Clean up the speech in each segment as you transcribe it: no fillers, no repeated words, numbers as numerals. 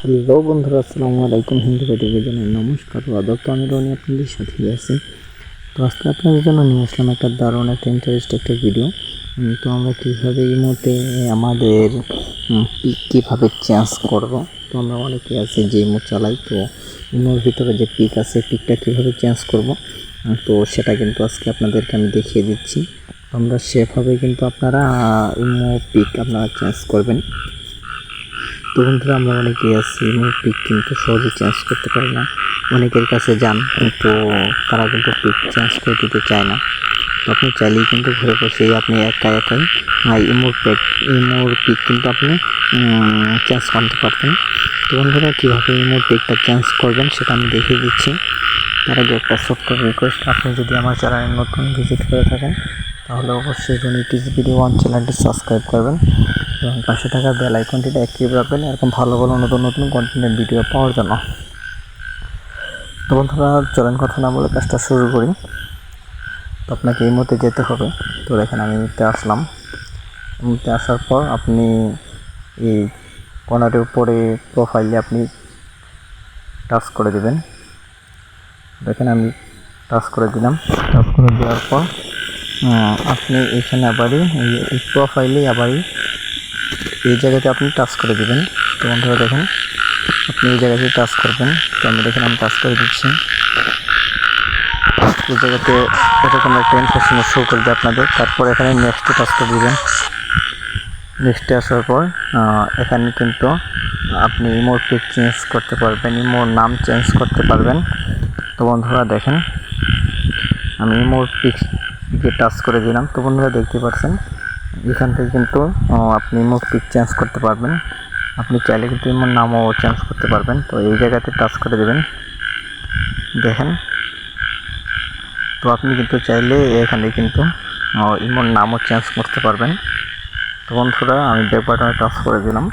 Hello বন্ধুরা, আসসালামু আলাইকুম। হিন্দু ভাইদেরকে জানাই নমস্কার ও আদব। তো আমি রনি আপনাদের সাথে আছি। তো আজকে আপনাদের জন্য নিয়ে আসলাম একটা দারুণ একটা ইন্টারেস্ট একটা ভিডিও। তো আমরা কীভাবে এই মুহূর্তে আমাদের পিক কীভাবে চেঞ্জ করব। তো আমরা অনেকে আছে যে ইমো চালাই, তো ইমোর ভিতরে যে পিক আছে পিকটা কীভাবে চেঞ্জ করব, তো সেটা কিন্তু আজকে আপনাদেরকে আমি দেখিয়ে দিচ্ছি। আমরা সেভাবে কিন্তু আপনারা ইমো পিক আপনারা চেঞ্জ করবেন। তো বন্ধুরা, আমরা অনেকেই আছি পিক কিন্তু সহজে চেঞ্জ করতে পারি না। অনেকের কাছে যান কিন্তু তারা কিন্তু পিক চেঞ্জ করে দিতে চায় না। তো আপনি চাইলেই কিন্তু ঘরে বসেই আপনি একাই ইমোর পিক কিন্তু আপনি চেঞ্জ করতে পারতেন। তো বন্ধুরা, কীভাবে ইমোর পিকটা চেঞ্জ করবেন সেটা আমি দেখিয়ে দিচ্ছি। তার আগে একটা ছোট্ট রিকোয়েস্ট, আপনি যদি আমার চ্যানেলে নতুন ভিজিট করে থাকেন তাহলে অবশ্যই রনি টিজ ভিডিও ওয়ান চ্যানেলটি সাবস্ক্রাইব করবেন এবং পাশে থাকা বেল আইকনটিতে অ্যাক্টিভ রাখবেন এরকম ভালো ভালো নতুন নতুন কন্টেন্টের ভিডিও পাওয়ার জন্য। তো বন্ধুরা, চলেন কথা না বলে কাজটা শুরু করি। তো আপনাকে এই মুহূর্তে যেতে হবে। তো দেখেন আমি মুহূর্তে আসলাম। মুহূর্তে আসার পর আপনি এই কর্নারের উপরে প্রোফাইলে আপনি টাচ করে দেবেন। দেখেন আমি টাচ করে দিলাম। টাচ করে দেওয়ার পর আপনি এখানে আবারই এই প্রোফাইলে আবারই এই জায়গাতে আপনি টাচ করে দেবেন। তো বন্ধুরা দেখেন, আপনি এই জায়গাতে টাচ করবেন। তো আমি দেখেন আমি টাচ করে দিচ্ছি। এই জায়গাতে এরকম একটা ইনফরমেশন শো করবে আপনাদের। তারপর এখানে নেক্সটে টাচ করে দেবেন। নেক্সটে আসার পর এখানে কিন্তু আপনি ইমোর পিক চেঞ্জ করতে পারবেন, ইমোর নাম চেঞ্জ করতে পারবেন। তো বন্ধুরা দেখেন, আমি ইমোর পিকে টাচ করে দিলাম। তো বন্ধুরা দেখতে পাচ্ছেন এখান থেকে কিন্তু আপনি ইমোর পিক চেঞ্জ করতে পারবেন। আপনি চাইলে কিন্তু ইমোর নামও চেঞ্জ করতে পারবেন। তো এই জায়গাতে টাচ করে দেবেন। দেখেন, তো আপনি কিন্তু চাইলে এখানে কিন্তু ইমোর নামও চেঞ্জ করতে পারবেন। তো বন্ধুরা, আমি ব্যাক বাটনে টাচ করে দিলাম।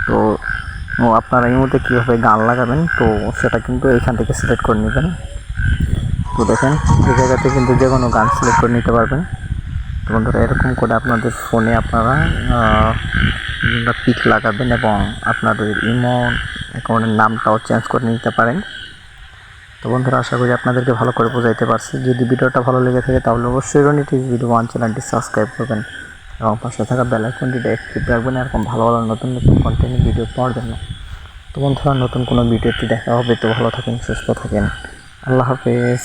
তো আপনারা এই মুহূর্তে কীভাবে গান লাগাবেন তো সেটা কিন্তু এখান থেকে সিলেক্ট করে নেবেন। তো দেখেন এই জায়গাতে কিন্তু যে কোনো গান সিলেক্ট করে নিতে পারবেন। তো বন্ধুরা, এরকম করে আপনাদের ফোনে আপনারা পিক লাগাবেন এবং আপনাদের ইমো অ্যাকাউন্টের নামটাও চেঞ্জ করে নিতে পারেন। তো বন্ধুরা, আশা করি আপনাদেরকে ভালো করে বোঝাইতে পারছি। যদি ভিডিওটা ভালো লেগে থাকে তাহলে অবশ্যই রনি টিজ ভিডিও ওয়ান চ্যানেলটি সাবস্ক্রাইব করবেন এবং পাশে থাকা বেল আইকনটিতে অ্যাক্টিভ রাখবেন এরকম ভালো ভালো নতুন নতুন কন্টেন্ট ভিডিও পাওয়ার জন্য। তো বন্ধুরা, নতুন কোনো ভিডিওতে দেখা হবে। তো ভালো থাকেন, সুস্থ থাকেন, আল্লাহ হাফেজ।